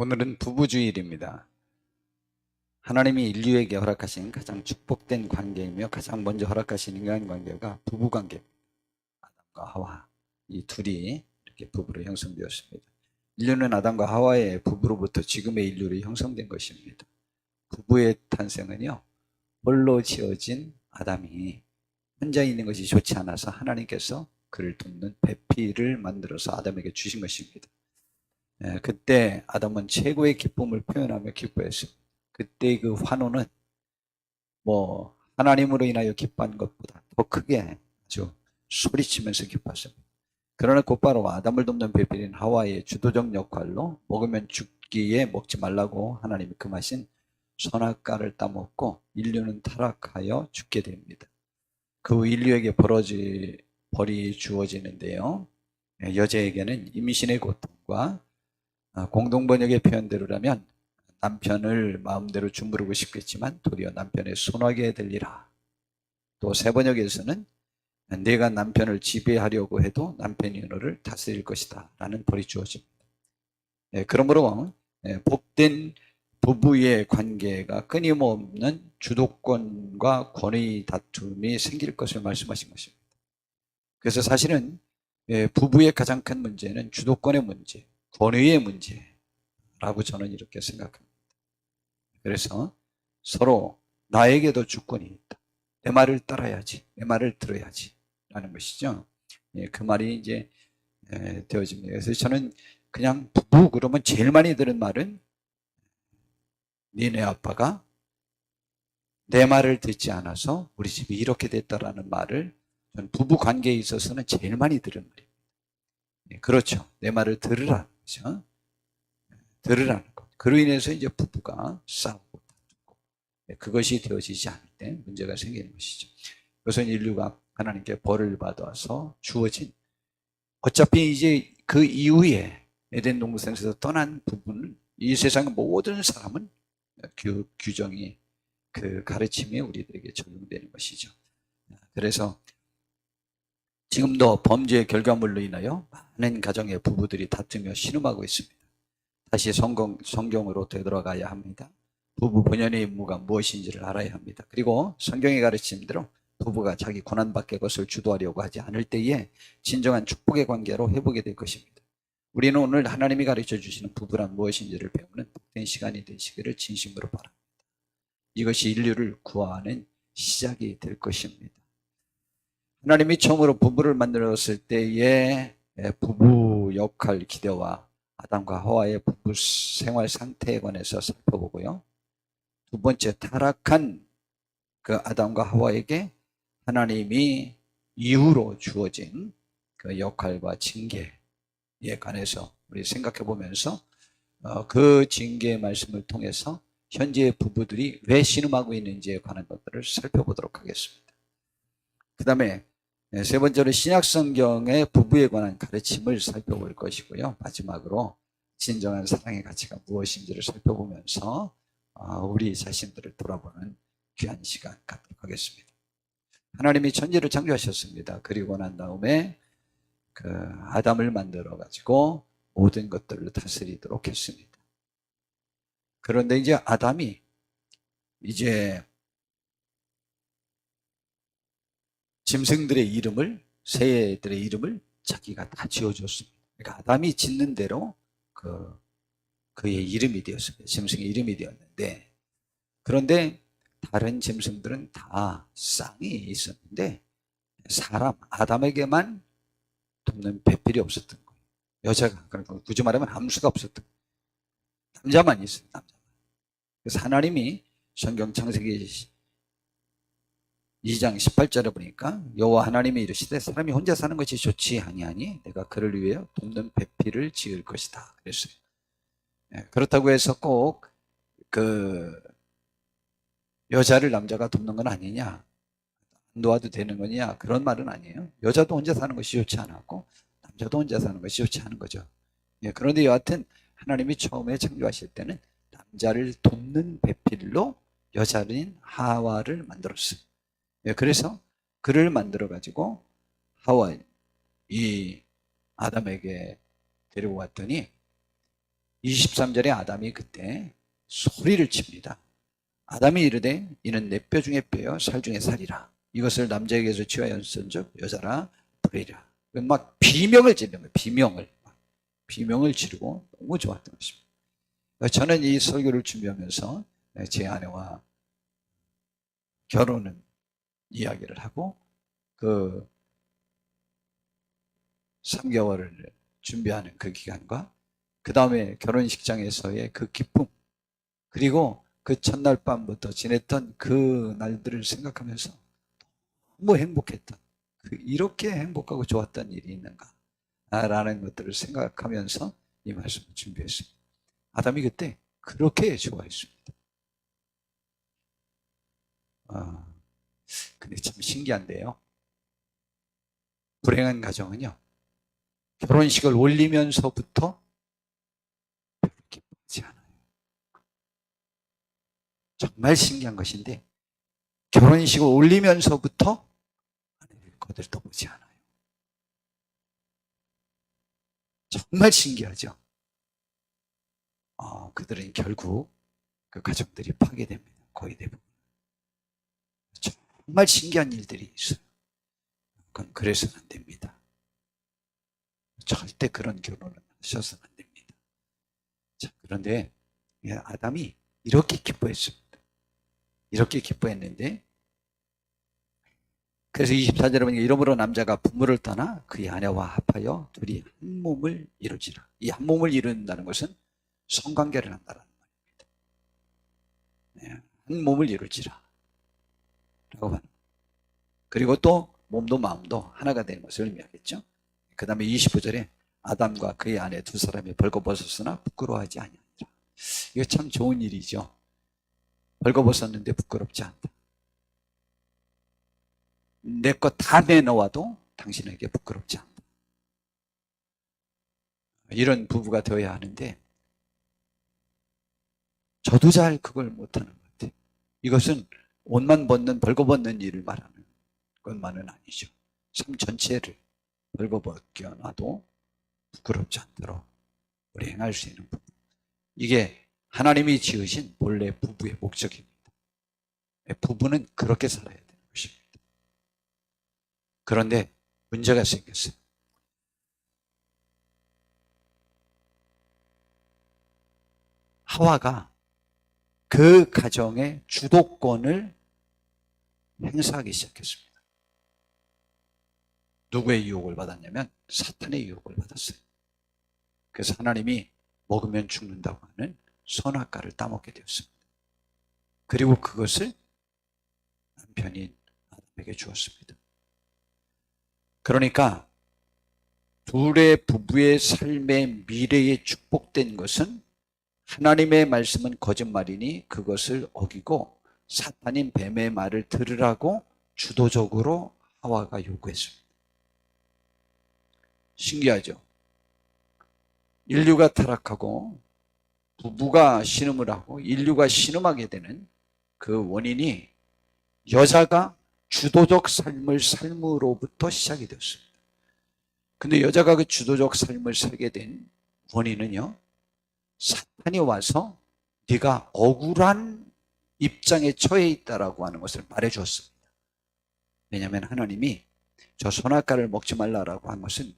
오늘은 부부주일입니다. 하나님이 인류에게 허락하신 가장 축복된 관계이며 가장 먼저 허락하신 인간관계가 부부관계. 아담과 하와, 이 둘이 이렇게 부부로 형성되었습니다. 인류는 아담과 하와의 부부로부터 지금의 인류로 형성된 것입니다. 부부의 탄생은요, 홀로 지어진 아담이 혼자 있는 것이 좋지 않아서 하나님께서 그를 돕는 배필을 만들어서 아담에게 주신 것입니다. 그때 아담은 최고의 기쁨을 표현하며 기뻐했습니다. 그때 그 환호는 하나님으로 인하여 기뻐한 것보다 더 크게 아주 소리치면서 기뻤습니다. 그러나 곧바로 아담을 돕는 배필인 하와의 주도적 역할로 먹으면 죽기에 먹지 말라고 하나님이 금하신 선악과를 따먹고 인류는 타락하여 죽게 됩니다. 그 후 인류에게 벌이 주어지는데요. 여자에게는 임신의 고통과 공동번역의 표현대로라면 남편을 마음대로 주무르고 싶겠지만 도리어 남편의 손아귀에 들리라. 또 새 번역에서는 내가 남편을 지배하려고 해도 남편이 너를 다스릴 것이다 라는 벌이 주어집니다. 그러므로 복된 부부의 관계가 끊임없는 주도권과 권위 다툼이 생길 것을 말씀하신 것입니다. 그래서 사실은 부부의 가장 큰 문제는 주도권의 문제, 권위의 문제라고 저는 이렇게 생각합니다. 그래서 서로 나에게도 주권이 있다. 내 말을 따라야지, 내 말을 들어야지 라는 것이죠. 그 말이 이제 되어집니다. 그래서 저는 그냥 부부 그러면 제일 많이 들은 말은 니네 아빠가 내 말을 듣지 않아서 우리 집이 이렇게 됐다라는 말을 저는 부부 관계에 있어서는 제일 많이 들은 말입니다. 그렇죠. 내 말을 들으라는 거죠. 들으라는 것. 그로 인해서 이제 부부가 싸우고 다투고 그것이 되어지지 않을 때 문제가 생기는 것이죠. 그래서 인류가 하나님께 벌을 받아서 주어진, 어차피 이제 그 이후에 에덴 동산에서 떠난 부부는 이 세상의 모든 사람은 규정이 그 가르침이 우리들에게 적용되는 것이죠. 그래서 지금도 범죄의 결과물로 인하여 많은 가정의 부부들이 다투며 신음하고 있습니다. 다시 성경으로 되돌아가야 합니다. 부부 본연의 임무가 무엇인지를 알아야 합니다. 그리고 성경의 가르침대로 부부가 자기 고난밖의 것을 주도하려고 하지 않을 때에 진정한 축복의 관계로 회복이 될 것입니다. 우리는 오늘 하나님이 가르쳐 주시는 부부란 무엇인지를 배우는 복된 시간이 되시기를 진심으로 바랍니다. 이것이 인류를 구하는 시작이 될 것입니다. 하나님이 처음으로 부부를 만들었을 때의 부부 역할 기대와 아담과 하와의 부부 생활 상태에 관해서 살펴보고요. 두 번째, 타락한 그 아담과 하와에게 하나님이 이후로 주어진 그 역할과 징계에 관해서 우리 생각해 보면서 그 징계의 말씀을 통해서 현재의 부부들이 왜 신음하고 있는지에 관한 것들을 살펴보도록 하겠습니다. 그 다음에 세 번째로 신약성경의 부부에 관한 가르침을 살펴볼 것이고요. 마지막으로 진정한 사랑의 가치가 무엇인지를 살펴보면서 우리 자신들을 돌아보는 귀한 시간 갖도록 하겠습니다. 하나님이 천지를 창조하셨습니다. 그리고 난 다음에 그 아담을 만들어 가지고 모든 것들을 다스리도록 했습니다. 그런데 이제 아담이 이제 짐승들의 이름을, 새들의 이름을 자기가 다 지어줬습니다. 그러니까 아담이 짓는 대로 그의 이름이 되었습니다. 짐승의 이름이 되었는데, 그런데 다른 짐승들은 다 쌍이 있었는데 아담에게만 돕는 배필이 없었던 거예요. 여자가, 그러니까 굳이 말하면 함수가 없었던 거예요. 남자만 있어요. 남자만. 그래서 하나님이 성경 창세기 2장 18절에 보니까 여호와 하나님이 이르시되 사람이 혼자 사는 것이 좋지 아니하니 내가 그를 위해 돕는 배필을 지을 것이다 그랬어요. 그렇다고 해서 꼭 그 여자를 남자가 돕는 건 아니냐, 안 도와도 되는 거냐, 그런 말은 아니에요. 여자도 혼자 사는 것이 좋지 않았고 남자도 혼자 사는 것이 좋지 않은 거죠. 그런데 여하튼 하나님이 처음에 창조하실 때는 남자를 돕는 배필로 여자인 하와를 만들었어요. 그래서 그를 만들어 가지고 하와, 이 아담에게 데리고 왔더니 23절에 아담이 그때 소리를 칩니다. 아담이 이르되 이는 내 뼈 중에 뼈요 살 중에 살이라. 이것을 남자에게서 취하였은즉 여자라 부르리라. 막 비명을 지르는 거예요. 비명을 지르고 너무 좋았던 것입니다. 저는 이 설교를 준비하면서 제 아내와 결혼은 이야기를 하고 그 3개월을 준비하는 그 기간과 그 다음에 결혼식장에서의 그 기쁨, 그리고 그 첫날 밤부터 지냈던 그 날들을 생각하면서 너무 행복했던, 이렇게 행복하고 좋았던 일이 있는가 라는 것들을 생각하면서 이 말씀을 준비했습니다. 아담이 그때 그렇게 좋아했습니다. 근데 참 신기한데요. 불행한 가정은요, 결혼식을 올리면서부터 별로 기쁘지 않아요. 정말 신기한 것인데 결혼식을 올리면서부터 아내를 거들떠보지 않아요. 정말 신기하죠. 그들은 결국 그 가정들이 파괴됩니다. 거의 대부분. 정말 신기한 일들이 있어요. 그건 그래서는 안 됩니다. 절대 그런 결혼을 하셔서는 안 됩니다. 자, 그런데 아담이 이렇게 기뻐했습니다. 이렇게 기뻐했는데, 그래서 24절에 보니까 이러므로 남자가 부모를 떠나 그의 아내와 합하여 둘이 한 몸을 이루지라. 이 한 몸을 이룬다는 것은 성관계를 한다는 말입니다. 한 몸을 이루지라 라고 하는. 그리고 또 몸도 마음도 하나가 되는 것을 의미하겠죠. 그 다음에 25절에 아담과 그의 아내 두 사람이 벌거벗었으나 부끄러워하지 아니하니라. 이거 참 좋은 일이죠. 벌거벗었는데 부끄럽지 않다. 내 것 다 내놓아도 당신에게 부끄럽지 않다. 이런 부부가 되어야 하는데 저도 잘 그걸 못하는 것 같아요. 이것은 옷만 벗는 벌거벗는 일을 말하는 것만은 아니죠. 삶 전체를 벌거벗겨놔도 부끄럽지 않도록 우리 행할 수 있는 부분. 이게 하나님이 지으신 본래 부부의 목적입니다. 부부는 그렇게 살아야 되는 것입니다. 그런데 문제가 생겼어요. 하와가 그 가정의 주도권을 행사하기 시작했습니다. 누구의 유혹을 받았냐면 사탄의 유혹을 받았어요. 그래서 하나님이 먹으면 죽는다고 하는 선악과를 따먹게 되었습니다. 그리고 그것을 남편인 아담에게 주었습니다. 그러니까 둘의 부부의 삶의 미래에 축복된 것은 하나님의 말씀은 거짓말이니 그것을 어기고 사탄인 뱀의 말을 들으라고 주도적으로 하와가 요구했습니다. 신기하죠? 인류가 타락하고 부부가 신음을 하고 인류가 신음하게 되는 그 원인이 여자가 주도적 삶을 삶으로부터 시작이 되었습니다. 근데 여자가 그 주도적 삶을 살게 된 원인은요, 사탄이 와서 네가 억울한 입장에 처해 있다라고 하는 것을 말해주었습니다. 왜냐하면 하나님이 저 선악과를 먹지 말라라고 한 것은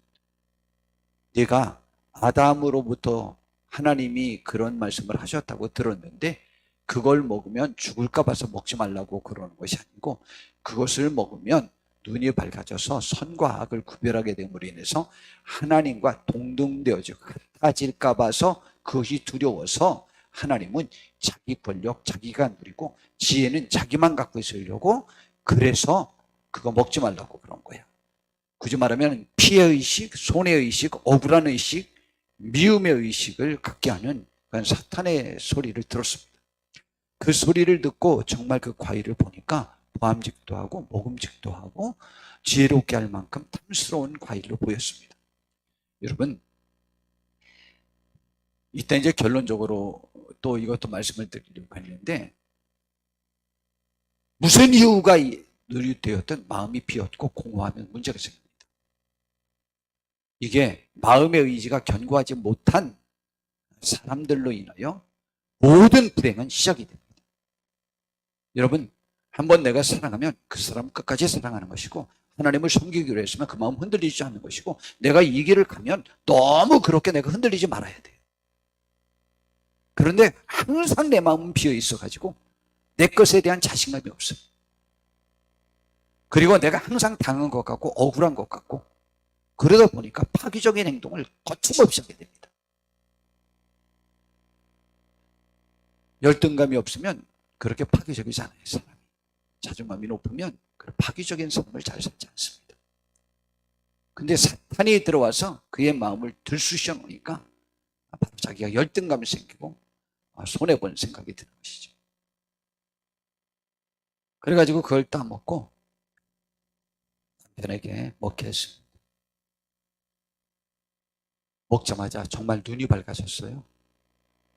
네가 아담으로부터 하나님이 그런 말씀을 하셨다고 들었는데 그걸 먹으면 죽을까 봐서 먹지 말라고 그러는 것이 아니고 그것을 먹으면 눈이 밝아져서 선과 악을 구별하게 됨으로 인해서 하나님과 동등되어지고 같아질까 봐서 그것이 두려워서 하나님은 자기 권력, 자기가 누리고 지혜는 자기만 갖고 있으려고 그래서 그거 먹지 말라고 그런 거야. 굳이 말하면 피해의식, 손해의식, 억울한 의식, 미움의 의식을 갖게 하는 그런 사탄의 소리를 들었습니다. 그 소리를 듣고 정말 그 과일을 보니까 보암직도 하고 먹음직도 하고 지혜롭게 할 만큼 탐스러운 과일로 보였습니다. 여러분, 이때 이제 결론적으로 또 이것도 말씀을 드리려고 했는데 무슨 이유가 누리되었든 마음이 비었고 공허하면 문제가 생깁니다. 이게 마음의 의지가 견고하지 못한 사람들로 인하여 모든 불행은 시작이 됩니다. 여러분, 한번 내가 사랑하면 그 사람 끝까지 사랑하는 것이고, 하나님을 섬기기로 했으면 그 마음 흔들리지 않는 것이고, 내가 이 길을 가면 너무 그렇게 내가 흔들리지 말아야 돼요. 그런데 항상 내 마음은 비어 있어가지고 내 것에 대한 자신감이 없어요. 그리고 내가 항상 당한 것 같고 억울한 것 같고, 그러다 보니까 파괴적인 행동을 거침없이 하게 됩니다. 열등감이 없으면 그렇게 파괴적이지 않아요. 사람이 자존감이 높으면 그런 파괴적인 삶을 잘 살지 않습니다. 근데 사탄이 들어와서 그의 마음을 들쑤셔 놓으니까 바로 자기가 열등감이 생기고 손해본 생각이 드는 것이죠. 그래가지고 그걸 따먹고 남편에게 먹게 했습니다. 먹자마자 정말 눈이 밝아졌어요.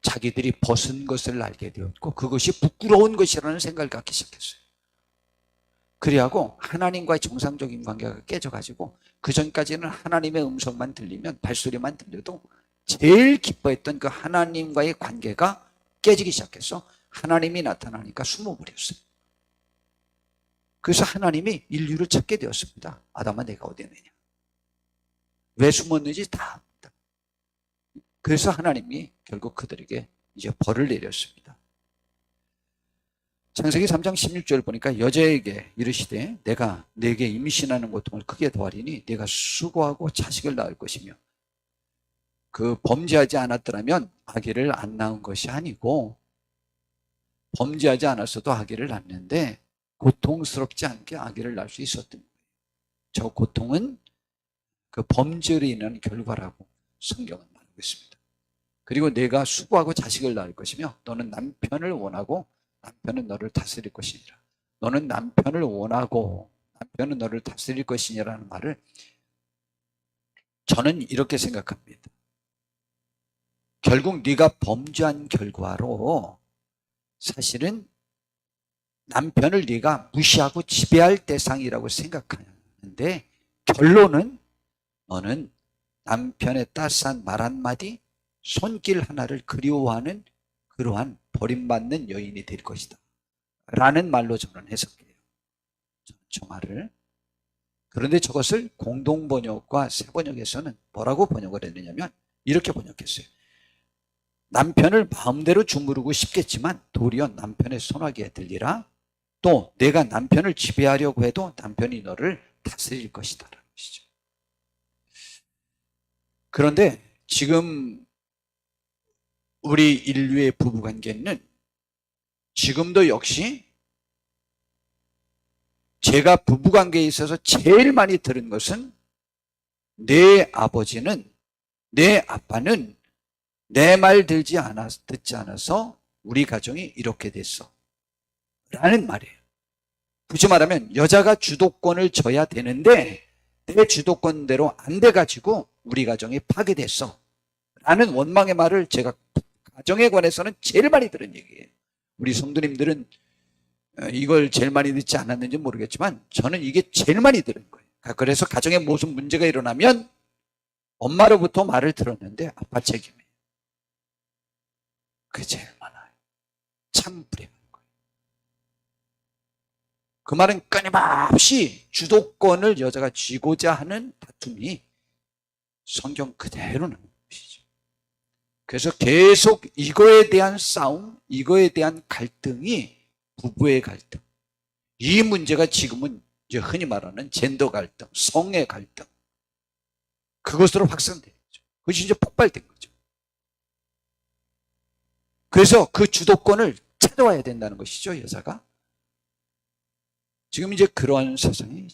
자기들이 벗은 것을 알게 되었고 그것이 부끄러운 것이라는 생각을 갖기 시작했어요. 그리하고 하나님과의 정상적인 관계가 깨져가지고 그전까지는 하나님의 음성만 들리면, 발소리만 들려도 제일 기뻐했던 그 하나님과의 관계가 깨지기 시작해서 하나님이 나타나니까 숨어버렸어요. 그래서 하나님이 인류를 찾게 되었습니다. 아담아, 내가 어디 있느냐? 왜 숨었는지 다 압니다. 그래서 하나님이 결국 그들에게 이제 벌을 내렸습니다. 창세기 3장 16절 보니까 여자에게 이르시되 내가 네게 임신하는 고통을 크게 더하리니 네가 수고하고 자식을 낳을 것이며, 그 범죄하지 않았더라면 아기를 안 낳은 것이 아니고 범죄하지 않았어도 아기를 낳는데 고통스럽지 않게 아기를 낳을 수 있었던 거예요. 저 고통은 그 범죄로 인한 결과라고 성경은 말하고 있습니다. 그리고 내가 수고하고 자식을 낳을 것이며 너는 남편을 원하고 남편은 너를 다스릴 것이니라. 너는 남편을 원하고 남편은 너를 다스릴 것이니라는 말을 저는 이렇게 생각합니다. 결국 네가 범죄한 결과로 사실은 남편을 네가 무시하고 지배할 대상이라고 생각하는데, 결론은 너는 남편의 따스한 말 한마디, 손길 하나를 그리워하는 그러한 버림받는 여인이 될 것이다 라는 말로 저는 해석해요. 저 말을. 그런데 저것을 공동번역과 새번역에서는 뭐라고 번역을 했느냐면 이렇게 번역했어요. 남편을 마음대로 주무르고 싶겠지만 도리어 남편의 손아귀에 들리라. 또 내가 남편을 지배하려고 해도 남편이 너를 다스릴 것이다 라는 것이죠. 그런데 지금 우리 인류의 부부관계는 지금도 역시 제가 부부관계에 있어서 제일 많이 들은 것은 내 아버지는, 내 아빠는 내 말 듣지 않아서 우리 가정이 이렇게 됐어 라는 말이에요. 굳이 말하면 여자가 주도권을 져야 되는데 내 주도권대로 안 돼가지고 우리 가정이 파괴됐어 라는 원망의 말을 제가 가정에 관해서는 제일 많이 들은 얘기예요. 우리 성도님들은 이걸 제일 많이 듣지 않았는지 모르겠지만 저는 이게 제일 많이 들은 거예요. 그래서 가정에 무슨 문제가 일어나면 엄마로부터 말을 들었는데 아빠 책임이에요. 그게 제일 많아요. 참 불행한 거예요. 그 말은 끊임없이 주도권을 여자가 쥐고자 하는 다툼이 성경 그대로 나오는 것이죠. 그래서 계속 이거에 대한 싸움, 이거에 대한 갈등이 부부의 갈등. 이 문제가 지금은 이제 흔히 말하는 젠더 갈등, 성의 갈등. 그것으로 확산된 거죠. 그것이 이제 폭발된 거죠. 그래서 그 주도권을 찾아와야 된다는 것이죠, 여자가. 지금 이제 그러한 세상이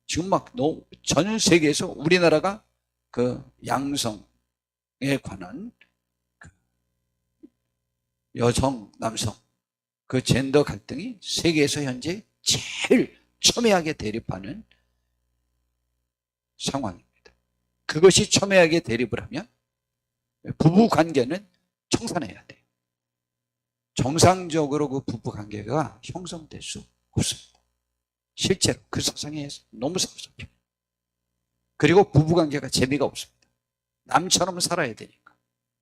지금 막 전 세계에서 우리나라가 그 양성에 관한 그 여성, 남성, 그 젠더 갈등이 세계에서 현재 제일 첨예하게 대립하는 상황입니다. 그것이 첨예하게 대립을 하면 부부 관계는 청산해야 돼요. 정상적으로 그 부부 관계가 형성될 수 없습니다. 실제로 그 세상에 너무 섭섭해요. 그리고 부부 관계가 재미가 없습니다. 남처럼 살아야 되니까.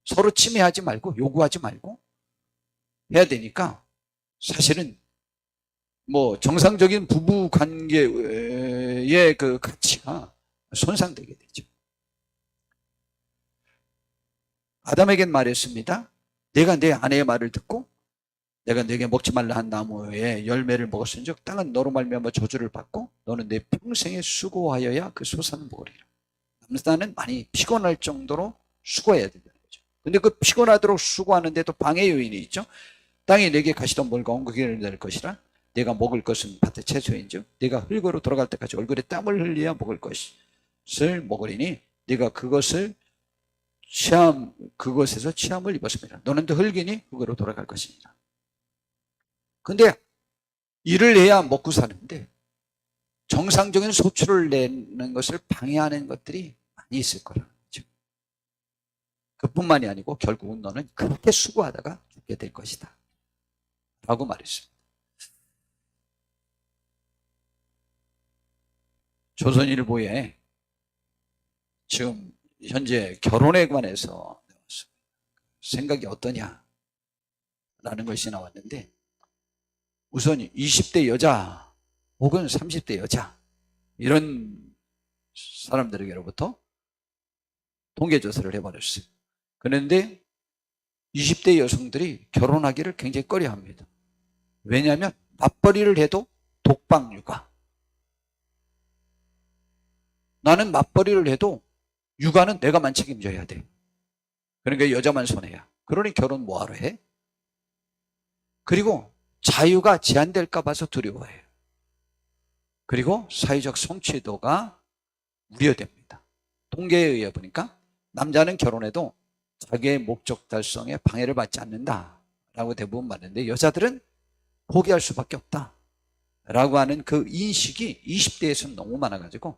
서로 침해하지 말고 요구하지 말고 해야 되니까 사실은 뭐 정상적인 부부 관계의 그 가치가 손상되게 되죠. 아담에겐 말했습니다. 내가 내 아내의 말을 듣고 내가 네게 먹지 말라 한 나무의 열매를 먹었은즉 땅은 너로 말미암아 저주를 받고 너는 내 평생에 수고하여야 그 소산을 먹으리라. 남자는 많이 피곤할 정도로 수고해야 된다는 거죠. 근데 그 피곤하도록 수고하는데 또 방해 요인이 있죠. 땅이 내게 가시던 물과 엉극이를 낼 것이라. 내가 먹을 것은 밭의 채소인즉 내가 흙으로 돌아갈 때까지 얼굴에 땀을 흘려야 먹을 것을 먹으리니 네가 그것에서 취함을 입었습니다. 너는 또 흙이니 흙으로 돌아갈 것이니라. 근데 일을 해야 먹고 사는데 정상적인 소출을 내는 것을 방해하는 것들이 많이 있을 거라는 거죠. 그뿐만이 아니고 결국은 너는 그렇게 수고하다가 죽게 될 것이다 라고 말했습니다. 조선일보에 지금 현재 결혼에 관해서 생각이 어떠냐 라는 것이 나왔는데, 우선 20대 여자 혹은 30대 여자 이런 사람들에게로부터 통계조사를 해버렸어요. 그런데 20대 여성들이 결혼하기를 굉장히 꺼려합니다. 왜냐하면 맞벌이를 해도 독방 육아, 나는 맞벌이를 해도 육아는 내가만 책임져야 돼. 그러니까 여자만 손해야. 그러니 결혼 뭐하러 해? 그리고 자유가 제한될까 봐서 두려워해요. 그리고 사회적 성취도가 우려됩니다. 통계에 의해 보니까 남자는 결혼해도 자기의 목적 달성에 방해를 받지 않는다라고 대부분 말하는데, 여자들은 포기할 수밖에 없다라고 하는 그 인식이 20대에서는 너무 많아가지고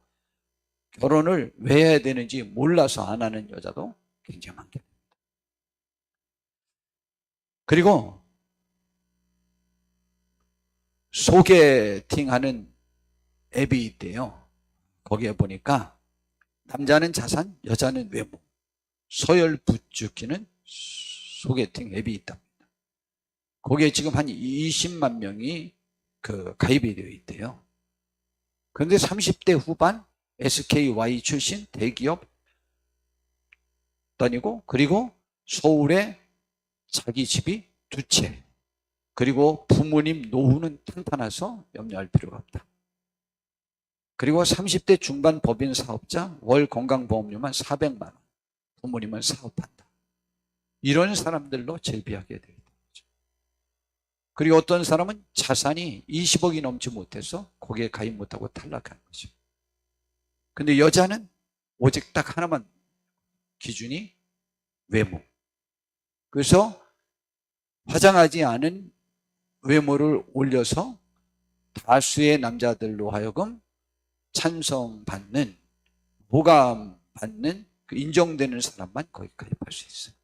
결혼을 왜 해야 되는지 몰라서 안 하는 여자도 굉장히 많게 됩니다. 그리고 소개팅하는 앱이 있대요. 거기에 보니까 남자는 자산, 여자는 외모, 서열 부추기는 소개팅 앱이 있답니다. 거기에 지금 한 20만 명이 가입이 되어 있대요. 그런데 30대 후반 SKY 출신 대기업 다니고, 그리고 서울에 자기 집이 2채, 그리고 부모님 노후는 탄탄해서 염려할 필요가 없다. 그리고 30대 중반 법인 사업자, 월 건강보험료만 400만 원, 부모님은 사업한다. 이런 사람들로 재비하게 되어 있다. 그리고 어떤 사람은 자산이 20억이 넘지 못해서 거기에 가입 못하고 탈락한 거죠. 근데 여자는 오직 딱 하나만 기준이 외모. 그래서 화장하지 않은 외모를 올려서 다수의 남자들로 하여금 찬성받는, 호감받는, 인정되는 사람만 거기 가입할 수 있어요.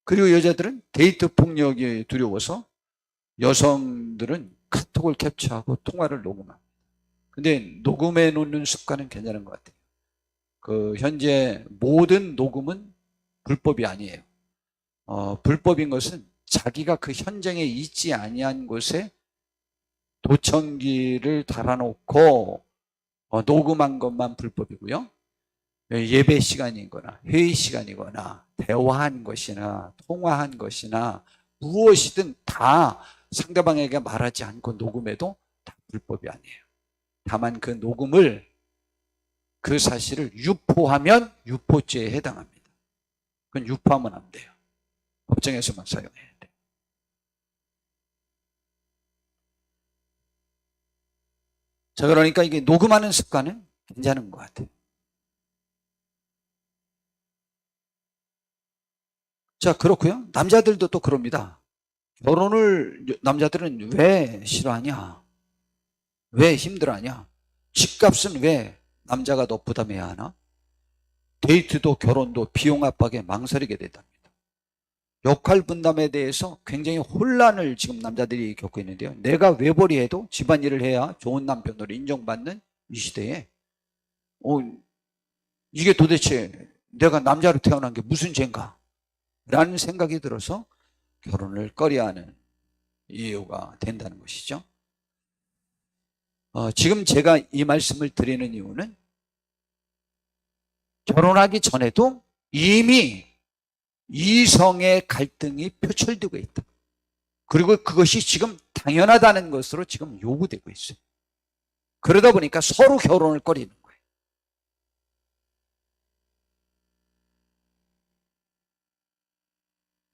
그리고 여자들은 데이트 폭력이 두려워서 여성들은 카톡을 캡처하고 통화를 녹음합니다. 근데 녹음해 놓는 습관은 괜찮은 것 같아요. 현재 모든 녹음은 불법이 아니에요. 불법인 것은 자기가 그 현장에 있지 아니한 곳에 도청기를 달아놓고 녹음한 것만 불법이고요. 예배 시간이거나 회의 시간이거나 대화한 것이나 통화한 것이나 무엇이든 다 상대방에게 말하지 않고 녹음해도 다 불법이 아니에요. 다만 그 녹음을, 그 사실을 유포하면 유포죄에 해당합니다. 그건 유포하면 안 돼요. 법정에서만 사용해야 돼요. 자, 그러니까 이게 녹음하는 습관은 괜찮은 것 같아요. 자, 그렇고요. 남자들도 또 그럽니다. 결혼을 남자들은 왜 싫어하냐? 왜 힘들어하냐? 집값은 왜 남자가 더 부담해야 하나? 데이트도 결혼도 비용 압박에 망설이게 된답니다. 역할 분담에 대해서 굉장히 혼란을 지금 남자들이 겪고 있는데요. 내가 외벌이해도 집안일을 해야 좋은 남편으로 인정받는 이 시대에 이게 도대체 내가 남자로 태어난 게 무슨 죄인가? 라는 생각이 들어서 결혼을 꺼려하는 이유가 된다는 것이죠. 지금 제가 이 말씀을 드리는 이유는 결혼하기 전에도 이미 이성의 갈등이 표출되고 있다. 그리고 그것이 지금 당연하다는 것으로 지금 요구되고 있어요. 그러다 보니까 서로 결혼을 꺼리는 거예요.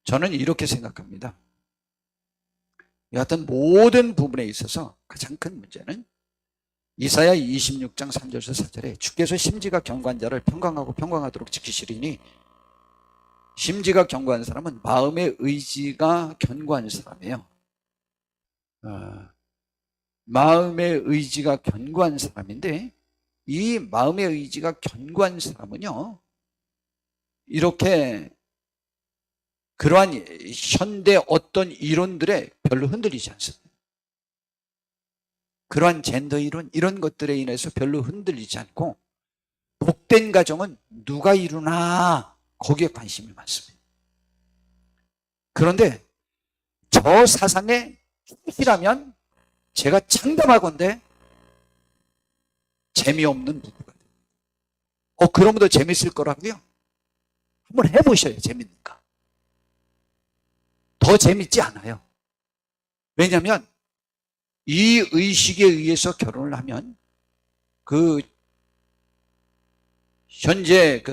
저는 이렇게 생각합니다. 여하튼 모든 부분에 있어서 가장 큰 문제는 이사야 26장 3절에서 4절에 주께서 심지가 견고한 자를 평강하고 평강하도록 지키시리니, 심지가 견고한 사람은 마음의 의지가 견고한 사람이에요. 마음의 의지가 견고한 사람인데, 이 마음의 의지가 견고한 사람은요, 이렇게 그러한 현대 어떤 이론들에 별로 흔들리지 않습니다. 그러한 젠더 이론, 이런 것들에 인해서 별로 흔들리지 않고, 복된 가정은 누가 이루나 거기에 관심이 많습니다. 그런데 저 사상에 충실하면 제가 장담하건대 재미없는 부부가 돼요. 그러면 더 재밌을 거라고요? 한번 해보셔요. 재밌는가? 더 재밌지 않아요. 왜냐하면 이 의식에 의해서 결혼을 하면 현재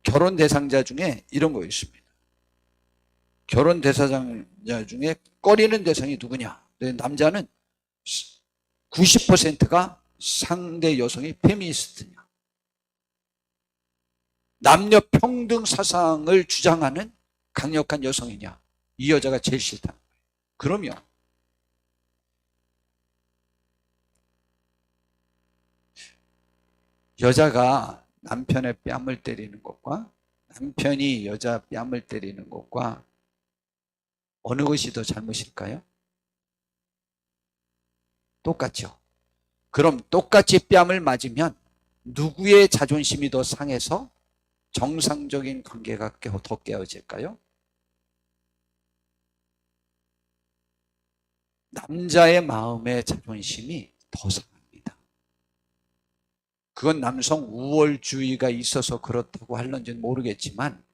결혼 대상자 중에 이런 거 있습니다. 결혼 대상자 중에 꺼리는 대상이 누구냐? 남자는 90%가 상대 여성이 페미니스트냐, 남녀 평등 사상을 주장하는 강력한 여성이냐, 이 여자가 제일 싫다는 거예요. 그러면 여자가 남편의 뺨을 때리는 것과 남편이 여자 뺨을 때리는 것과 어느 것이 더 잘못일까요? 똑같죠. 그럼 똑같이 뺨을 맞으면 누구의 자존심이 더 상해서 정상적인 관계가 더 깨어질까요? 남자의 마음의 자존심이 더 상합니다. 그건 남성 우월주의가 있어서 그렇다고 할런지는 모르겠지만,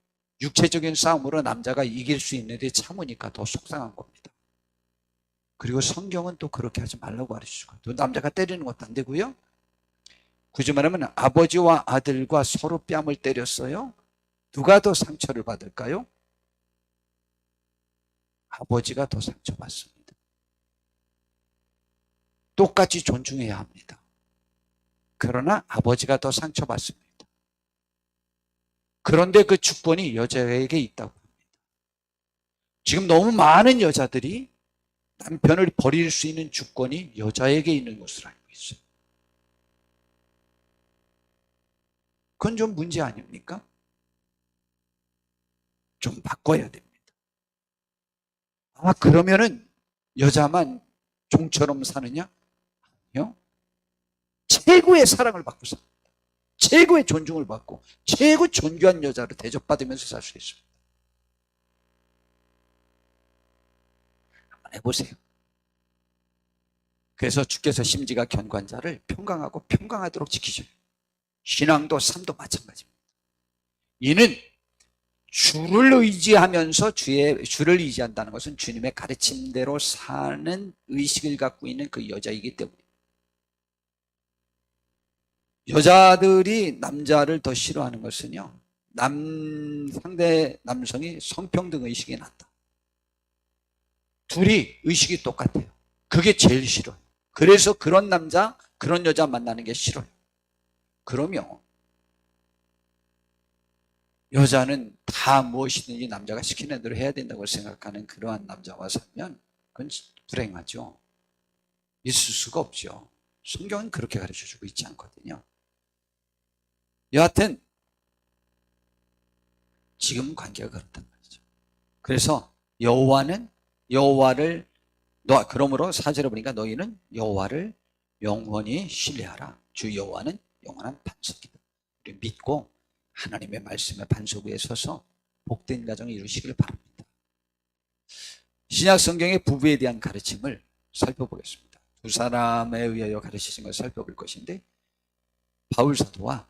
육체적인 싸움으로 남자가 이길 수 있는데 참으니까 더 속상한 겁니다. 그리고 성경은 또 그렇게 하지 말라고 가르치고, 또 남자가 때리는 것도 안 되고요. 굳이 말하면 아버지와 아들과 서로 뺨을 때렸어요. 누가 더 상처를 받을까요? 아버지가 더 상처받습니다. 똑같이 존중해야 합니다. 그러나 아버지가 더 상처받습니다. 그런데 그 주권이 여자에게 있다고 합니다. 지금 너무 많은 여자들이 남편을 버릴 수 있는 주권이 여자에게 있는 것으로 알고 있어요. 그건 좀 문제 아닙니까? 좀 바꿔야 됩니다. 그러면은 여자만 종처럼 사느냐? 아니요. 최고의 사랑을 받고 삽니다. 최고의 존중을 받고 최고 존귀한 여자로 대접받으면서 살 수 있습니다. 한번 해보세요. 그래서 주께서 심지가 견고한 자를 평강하고 평강하도록 지키셔요. 신앙도 삶도 마찬가지입니다. 이는 주를 의지하면서 주를 의지한다는 것은 주님의 가르침대로 사는 의식을 갖고 있는 그 여자이기 때문에, 여자들이 남자를 더 싫어하는 것은요, 상대 남성이 성평등 의식이 낮다. 둘이 의식이 똑같아요. 그게 제일 싫어요. 그래서 그런 남자, 그런 여자 만나는 게 싫어요. 그러면 여자는 다 무엇이든지 남자가 시키는 대로 해야 된다고 생각하는 그러한 남자와 살면 그건 불행하죠. 있을 수가 없죠. 성경은 그렇게 가르쳐주고 있지 않거든요. 여하튼 지금 관계가 그렇단 말이죠. 그래서 그러므로 4절에 보니까 너희는 여호와를 영원히 신뢰하라. 주 여호와는 영원한 반석이다. 우리 믿고 하나님의 말씀의 반석 위에 서서 복된 가정을 이루시길 바랍니다. 신약 성경의 부부에 대한 가르침을 살펴보겠습니다. 두 사람에 의하여 가르치신 것을 살펴볼 것인데, 바울 사도와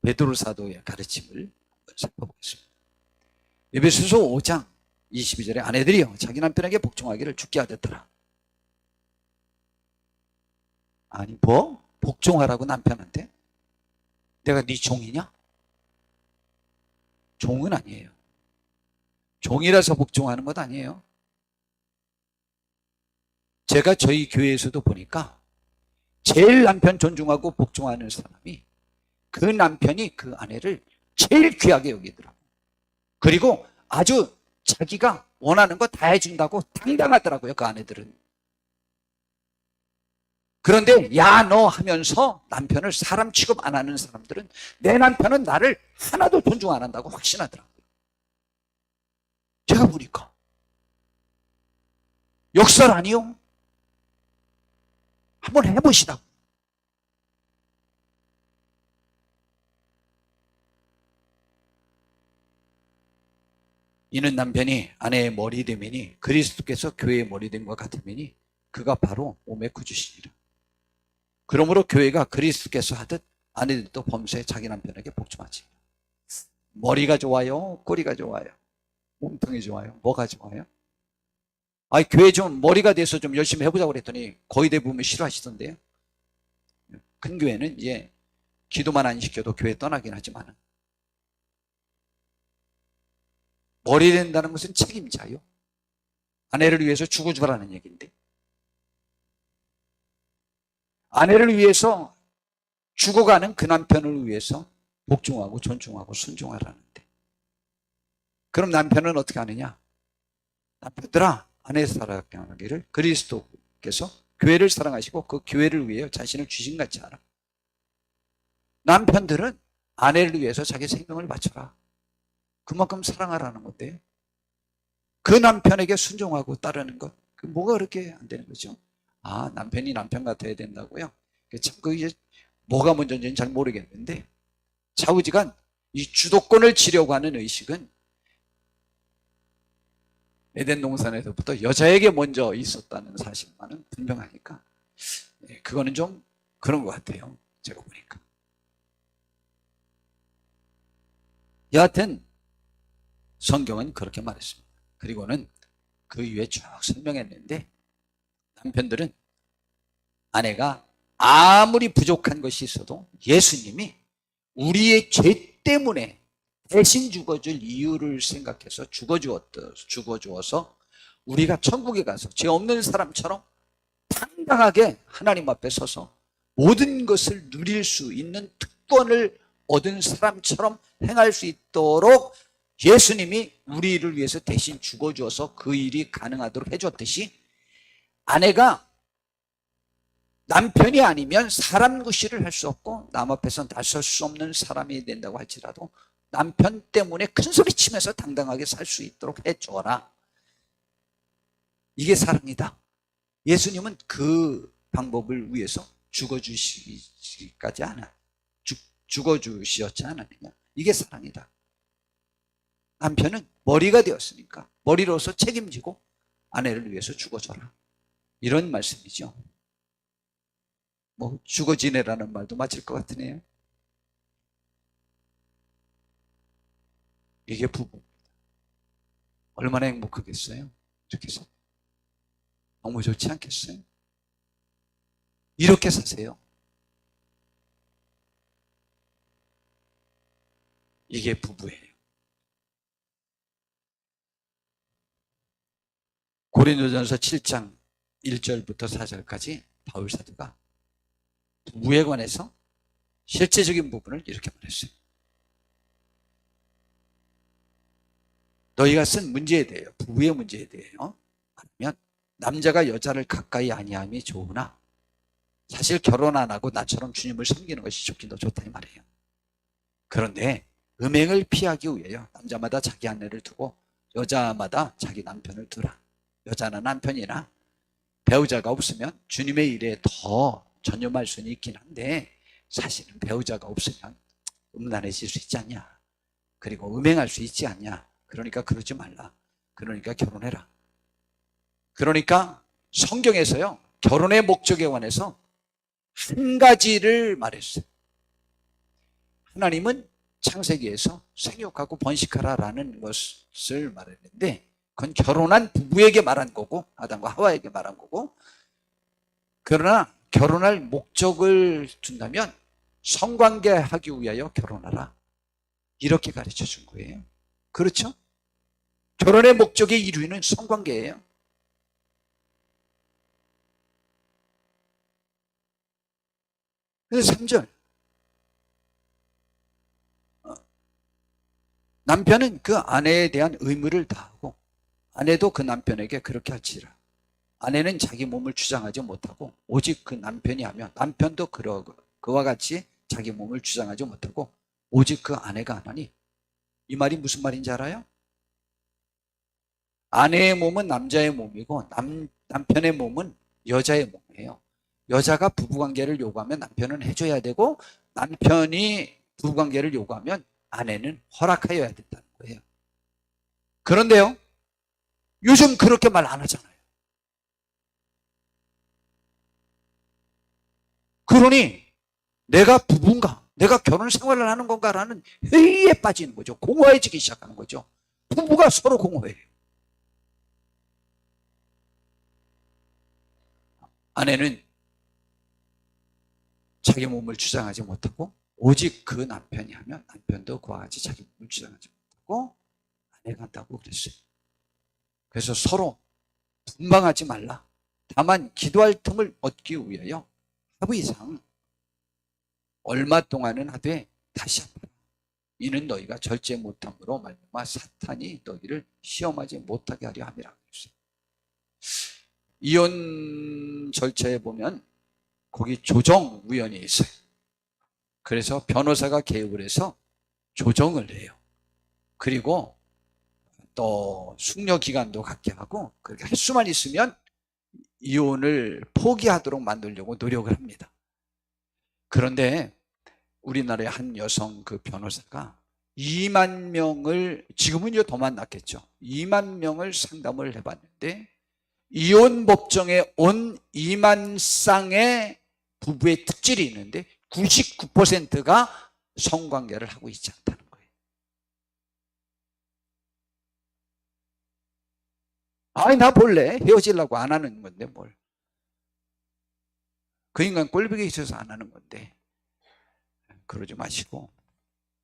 베드로 사도의 가르침을 한번 살펴보겠습니다. 에베소서 5장 22절에 아내들이여 자기 남편에게 복종하기를 주께 하였더라. 아니 뭐? 복종하라고 남편한테? 내가 네 종이냐? 종은 아니에요. 종이라서 복종하는 것 아니에요. 제가 저희 교회에서도 보니까 제일 남편 존중하고 복종하는 사람이 그 남편이 그 아내를 제일 귀하게 여기더라고요. 그리고 아주 자기가 원하는 거 다 해준다고 당당하더라고요, 그 아내들은. 그런데 야 너 하면서 남편을 사람 취급 안 하는 사람들은 내 남편은 나를 하나도 존중 안 한다고 확신하더라고요. 제가 보니까 역설 아니요? 한번 해보시라고. 이는 남편이 아내의 머리됨이니 그리스도께서 교회의 머리됨과 같음이니 그가 바로 몸의 구주시니라. 그러므로 교회가 그리스도께서 하듯 아내들도 범사에 자기 남편에게 복종하지. 머리가 좋아요? 꼬리가 좋아요? 몸통이 좋아요? 뭐가 좋아요? 아니 교회 좀 머리가 돼서 좀 열심히 해보자고 그랬더니 거의 대부분 싫어하시던데요. 큰 교회는 이제 기도만 안 시켜도 교회 떠나긴 하지만 머리 된다는 것은 책임자요. 아내를 위해서 죽어주라는 얘기인데, 아내를 위해서 죽어가는 그 남편을 위해서 복종하고 존중하고 순종하라는데, 그럼 남편은 어떻게 하느냐? 남편들아 아내 사랑하기를 그리스도께서 교회를 사랑하시고 그 교회를 위해 자신을 주신같이 하라. 남편들은 아내를 위해서 자기 생명을 바쳐라. 그만큼 사랑하라는 건데, 그 남편에게 순종하고 따르는 것, 그 뭐가 그렇게 안 되는 거죠? 아, 남편이 남편 같아야 된다고요? 참 그게 뭐가 문제인지는 잘 모르겠는데, 좌우지간 이 주도권을 지려고 하는 의식은 에덴 동산에서부터 여자에게 먼저 있었다는 사실만은 분명하니까, 그거는 좀 그런 것 같아요, 제가 보니까. 여하튼 성경은 그렇게 말했습니다. 그리고는 그 이후에 쭉 설명했는데, 남편들은 아내가 아무리 부족한 것이 있어도 예수님이 우리의 죄 때문에 대신 죽어줄 이유를 생각해서 죽어주어서 우리가 천국에 가서 죄 없는 사람처럼 당당하게 하나님 앞에 서서 모든 것을 누릴 수 있는 특권을 얻은 사람처럼 행할 수 있도록 예수님이 우리를 위해서 대신 죽어주어서 그 일이 가능하도록 해줬듯이, 아내가 남편이 아니면 사람 구실을 할 수 없고 남 앞에서 나설 수 없는 사람이 된다고 할지라도 남편 때문에 큰 소리 치면서 당당하게 살 수 있도록 해줘라. 이게 사랑이다. 예수님은 그 방법을 위해서 죽어주시기까지 죽어주셨지 않았느냐. 이게 사랑이다. 남편은 머리가 되었으니까 머리로서 책임지고 아내를 위해서 죽어줘라. 이런 말씀이죠. 뭐 죽어 지내라는 말도 맞을 것 같으네요. 이게 부부입니다. 얼마나 행복하겠어요? 이렇게 해서 너무 좋지 않겠어요? 이렇게 사세요. 이게 부부예요. 고린도전서 7장 1절부터 4절까지 바울 사도가 부부에 관해서 실제적인 부분을 이렇게 말했어요. 너희가 쓴 문제에 대해요. 부부의 문제에 대해요. 아니면 남자가 여자를 가까이 아니함이 좋으나 사실 결혼 안 하고 나처럼 주님을 섬기는 것이 좋긴 더 좋다 이 말이에요. 그런데 음행을 피하기 위해요. 남자마다 자기 아내를 두고 여자마다 자기 남편을 두라. 여자나 남편이나 배우자가 없으면 주님의 일에 더 전념할 수는 있긴 한데 사실은 배우자가 없으면 음란해질 수 있지 않냐. 그리고 음행할 수 있지 않냐. 그러니까 그러지 말라. 그러니까 결혼해라. 그러니까 성경에서요, 결혼의 목적에 관해서 한 가지를 말했어요. 하나님은 창세기에서 생육하고 번식하라라는 것을 말했는데, 그건 결혼한 부부에게 말한 거고, 아담과 하와에게 말한 거고, 그러나 결혼할 목적을 둔다면 성관계하기 위하여 결혼하라. 이렇게 가르쳐 준 거예요. 그렇죠? 결혼의 목적의 1위는 성관계예요. 그래서 3절. 남편은 그 아내에 대한 의무를 다하고 아내도 그 남편에게 그렇게 할지라. 아내는 자기 몸을 주장하지 못하고 오직 그 남편이 하며 남편도 그와 같이 자기 몸을 주장하지 못하고 오직 그 아내가 하나니. 이 말이 무슨 말인지 알아요? 아내의 몸은 남자의 몸이고 남편의 몸은 여자의 몸이에요. 여자가 부부관계를 요구하면 남편은 해줘야 되고 남편이 부부관계를 요구하면 아내는 허락하여야 된다는 거예요. 그런데요, 요즘 그렇게 말 안 하잖아요. 그러니 내가 부부인가? 내가 결혼 생활을 하는 건가라는 회의에 빠지는 거죠. 공허해지기 시작하는 거죠. 부부가 서로 공허해요. 아내는 자기 몸을 주장하지 못하고 오직 그 남편이 하면 남편도 그와 같이 자기 몸을 주장하지 못하고 아내가 한다고 그랬어요. 그래서 서로 분방하지 말라. 다만 기도할 틈을 얻기 위하여 합의상 얼마 동안은 하되 다시 한번 이는 너희가 절제 못함으로 말미암아 사탄이 너희를 시험하지 못하게 하려 함이라. 이혼 절차에 보면 거기 조정위원회 있어요. 그래서 변호사가 개입을 해서 조정을 해요. 그리고 또 숙려 기간도 갖게 하고 그렇게 할 수만 있으면 이혼을 포기하도록 만들려고 노력을 합니다. 그런데 우리나라의 한 여성 그 변호사가 2만 명을, 지금은 더 만났겠죠. 2만 명을 상담을 해봤는데 이혼 법정에 온 2만 쌍의 부부의 특질이 있는데 99%가 성관계를 하고 있지 않다는 거예요. 아니 나 볼래? 헤어지려고 안 하는 건데 뭘. 그 인간 꼴보기 있어서 안 하는 건데 그러지 마시고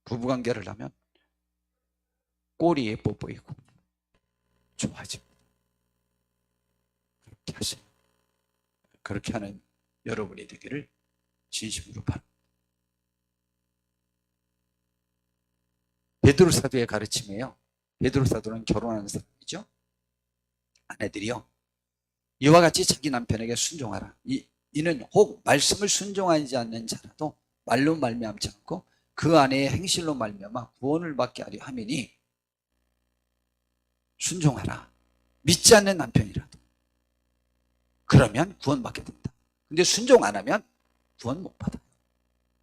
부부관계를 하면 꼬리에 뽀뽀이고 좋아집니다. 그렇게 하세요. 그렇게 하는 여러분이 되기를 진심으로 바랍니다. 베드로 사도의 가르침이에요. 베드로 사도는 결혼하는 사람이죠. 아내들이요, 이와 같이 자기 남편에게 순종하라. 이는 혹 말씀을 순종하지 않는 자라도 말로 말미암지 않고 그 아내의 행실로 말미암아 구원을 받게 하려 함이니 순종하라. 믿지 않는 남편이라도 그러면 구원받게 된다. 근데 순종 안 하면 구원 못 받아요.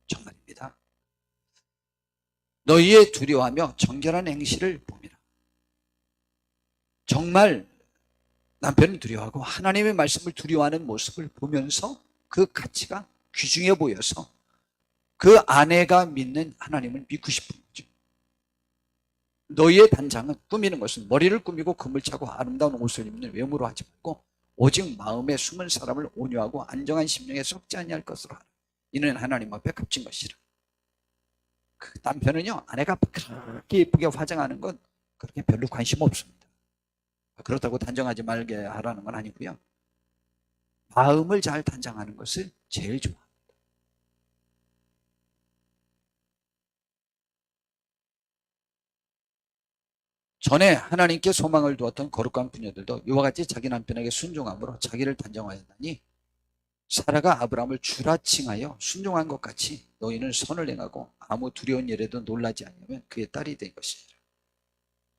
정말입니다. 너희의 두려워하며 정결한 행실을 봄이라. 정말 남편을 두려워하고 하나님의 말씀을 두려워하는 모습을 보면서 그 가치가 귀중해 보여서 그 아내가 믿는 하나님을 믿고 싶은 거죠. 너희의 단장은 꾸미는 것은 머리를 꾸미고 금을 차고 아름다운 옷을 입는 외모로 하지 말고 오직 마음에 숨은 사람을 온유하고 안정한 심령에 썩지 아니할 것으로 하라. 이는 하나님 앞에 값진 것이라. 그 남편은요, 아내가 그렇게 예쁘게 화장하는 건 그렇게 별로 관심 없습니다. 그렇다고 단정하지 말게 하라는 건 아니고요. 마음을 잘 단장하는 것을 제일 좋아합니다. 전에 하나님께 소망을 두었던 거룩한 부녀들도 이와 같이 자기 남편에게 순종함으로 자기를 단정하였나니 사라가 아브라함을 주라 칭하여 순종한 것 같이 너희는 선을 행하고 아무 두려운 일에도 놀라지 않으면 그의 딸이 된 것이니라.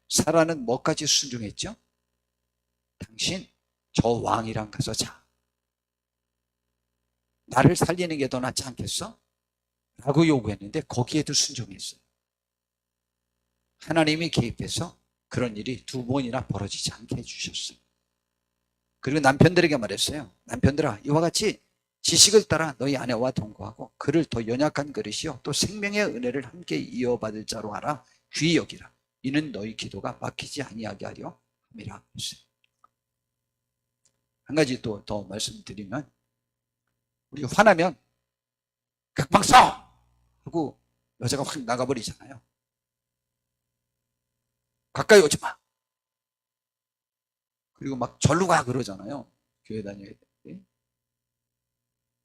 사라는 뭐까지 순종했죠? 당신 저 왕이랑 가서 자. 나를 살리는 게 더 낫지 않겠어? 라고 요구했는데 거기에도 순종했어요. 하나님이 개입해서 그런 일이 2번이나 벌어지지 않게 해주셨어요. 그리고 남편들에게 말했어요. 남편들아, 이와 같이 지식을 따라 너희 아내와 동거하고 그를 더 연약한 그릇이요 또 생명의 은혜를 함께 이어받을 자로 하라. 귀히 여기라. 이는 너희 기도가 막히지 아니하게 하려 함이라 했어요. 한 가지 또 더 말씀드리면, 우리 화나면 각방 써! 하고 여자가 확 나가버리잖아요. 가까이 오지 마. 그리고 막 절로 가 그러잖아요. 교회 다녀야 돼.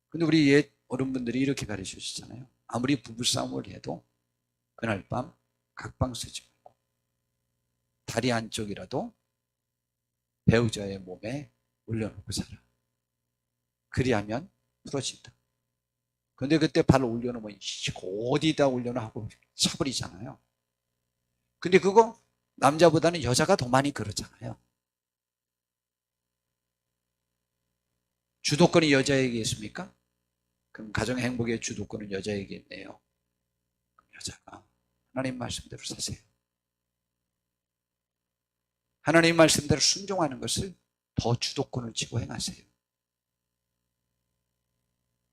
근데 우리 옛 어른분들이 이렇게 가르쳐 주시잖아요. 아무리 부부싸움을 해도 그날 밤 각방 쓰지 말고 다리 한쪽이라도 배우자의 몸에 올려놓고 살아. 그리하면 풀어진다. 근데 그때 발을 올려놓으면 어디다 올려놔 하고 차버리잖아요. 근데 그거 남자보다는 여자가 더 많이 그러잖아요. 주도권이 여자에게 있습니까? 그럼 가정의 행복의 주도권은 여자에게 있네요. 여자가 하나님 말씀대로 사세요. 하나님 말씀대로 순종하는 것을 더 주도권을 쥐고 행하세요.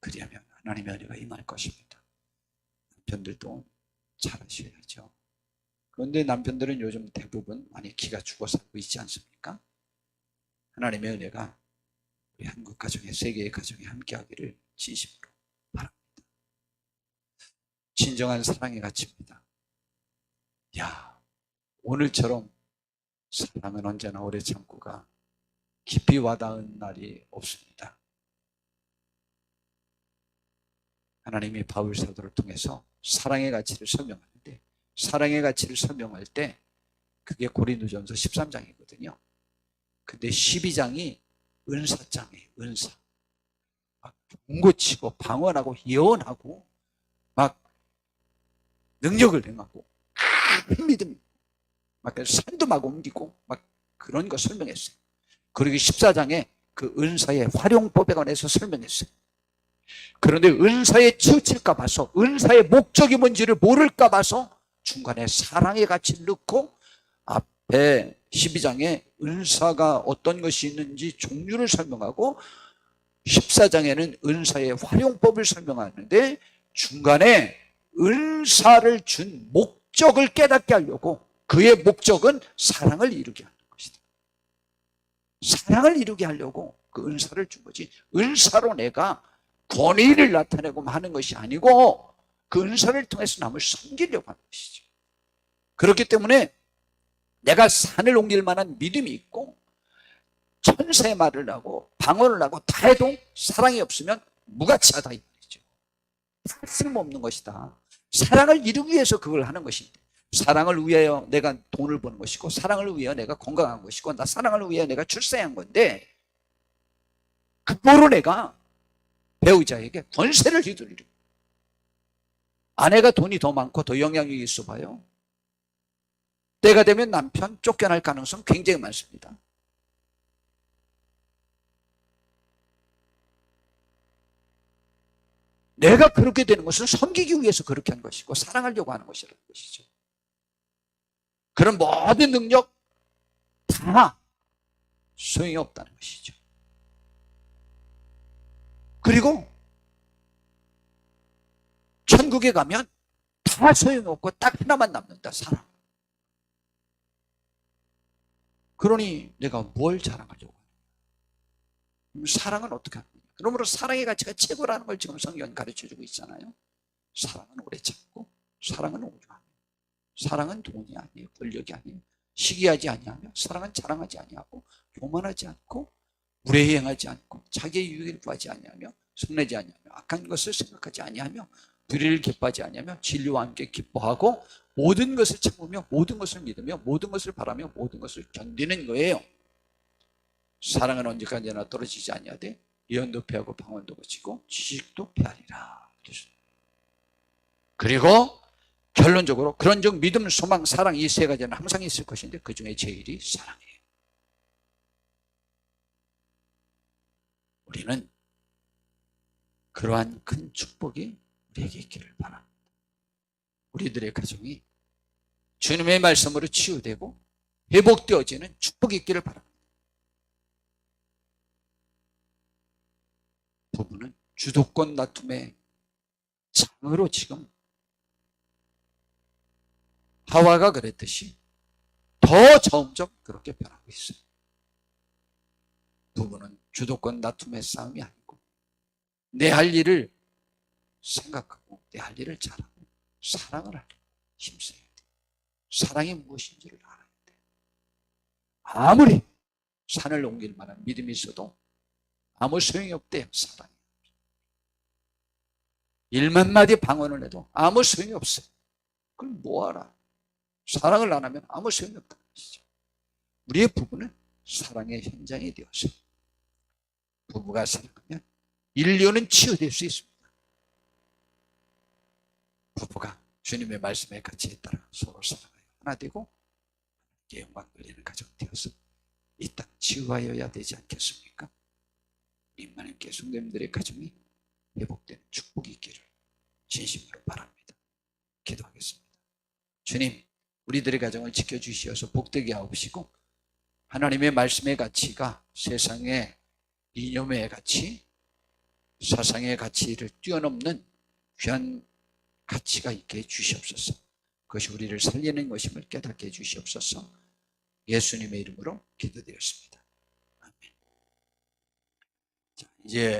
그리하면 하나님의 은혜가 임할 것입니다. 남편들도 잘하셔야죠. 그런데 남편들은 요즘 대부분 많이 기가 죽어 살고 있지 않습니까? 하나님의 은혜가 우리 한국 가정에, 세계의 가정에 함께하기를 진심으로 바랍니다. 진정한 사랑의 가치입니다. 야, 오늘처럼 사랑은 언제나 오래 참고가 깊이 와닿은 날이 없습니다. 하나님이 바울 사도를 통해서 사랑의 가치를 설명하는데, 사랑의 가치를 설명할 때 그게 고린도전서 13장이거든요. 근데 12장이 은사장이에요. 은사. 막 경고치고 방언하고 예언하고 막 능력을 행하고 큰 믿음, 막 산도 막 옮기고 막 그런 거 설명했어요. 그리고 14장에 그 은사의 활용법에 관해서 설명했어요. 그런데 은사에 치우칠까 봐서, 은사의 목적이 뭔지를 모를까 봐서 중간에 사랑의 가치를 넣고 앞에 12장에 은사가 어떤 것이 있는지 종류를 설명하고 14장에는 은사의 활용법을 설명하는데 중간에 은사를 준 목적을 깨닫게 하려고, 그의 목적은 사랑을 이루게 하는 것이다. 사랑을 이루게 하려고 그 은사를 준 거지, 은사로 내가 권위를 나타내고 하는 것이 아니고 그 은사를 통해서 남을 섬기려고 하는 것이죠. 그렇기 때문에 내가 산을 옮길 만한 믿음이 있고 천사의 말을 하고 방언을 하고 다 해도 사랑이 없으면 무가치하다 이 말이죠. 다 쓸모없는 것이다. 사랑을 이루기 위해서 그걸 하는 것인데, 사랑을 위하여 내가 돈을 버는 것이고, 사랑을 위하여 내가 건강한 것이고, 나 사랑을 위하여 내가 출세한 건데, 그거로 내가 배우자에게 권세를 휘두르려. 아내가 돈이 더 많고 더 영향력이 있어 봐요. 때가 되면 남편 쫓겨날 가능성 굉장히 많습니다. 내가 그렇게 되는 것은 섬기기 위해서 그렇게 한 것이고 사랑하려고 하는 것이라는 것이죠. 그런 모든 능력 다 소용이 없다는 것이죠. 그리고 천국에 가면 다 소용이 없고 딱 하나만 남는다, 사랑. 그러니 내가 뭘 자랑하려고 하느냐? 사랑은 어떻게 하느냐? 그러므로 사랑의 가치가 최고라는 걸 지금 성경은 가르쳐주고 있잖아요. 사랑은 오래 참고, 사랑은 온유하며, 사랑은 돈이 아니에요, 권력이 아니에요, 시기하지 아니하며, 사랑은 자랑하지 아니하고, 교만하지 않고, 불행하지 않고, 자기의 유익을 구하지 아니하며, 성내지 아니하며, 악한 것을 생각하지 아니하며, 불의를 기뻐하지 아니하며, 진리와 함께 기뻐하고, 모든 것을 참으며, 모든 것을 믿으며, 모든 것을 바라며, 모든 것을 견디는 거예요. 사랑은 언제까지나 떨어지지 아니하되 예언도 패하고 방언도 거치고 지식도 패하리라. 그리고 결론적으로 그런즉 믿음, 소망, 사랑 이 세 가지는 항상 있을 것인데 그 중에 제일이 사랑이에요. 우리는 그러한 큰 축복이 우리에게 있기를 바랍니다. 우리들의 가정이 주님의 말씀으로 치유되고 회복되어지는 축복이 있기를 바랍니다. 부부는 주도권 다툼의 장으로 지금 하와가 그랬듯이 더 점점 그렇게 변하고 있어요. 부부는 주도권 다툼의 싸움이 아니고 내 할 일을 생각하고 내 할 일을 잘하고 사랑을 하려 힘써야 돼. 사랑이 무엇인지를 알아야 돼. 아무리 산을 옮길 만한 믿음이 있어도 아무 소용이 없대요. 사랑이. 1만 마디 방언을 해도 아무 소용이 없어요. 그럼 뭐하라. 사랑을 안 하면 아무 소용이 없다는 것이죠. 우리의 부부는 사랑의 현장이 되어서 부부가 사랑하면 인류는 치유될 수 있습니다. 부부가 주님의 말씀에 같이 따라 서로 사랑하여 하나 되고 하나님께 영광 돌리는 가정 되어서 이 땅 치유하여야 되지 않겠습니까? 임마님께 성도님들의 가정이 회복되는 축복이 있기를 진심으로 바랍니다. 기도하겠습니다. 주님, 우리들의 가정을 지켜주시어서 복되게 하옵시고 하나님의 말씀의 가치가 세상의 이념의 가치, 사상의 가치를 뛰어넘는 귀한 가치가 있게 해주시옵소서. 그것이 우리를 살리는 것임을 깨닫게 해주시옵소서. 예수님의 이름으로 기도드렸습니다. 아멘. 자, 이제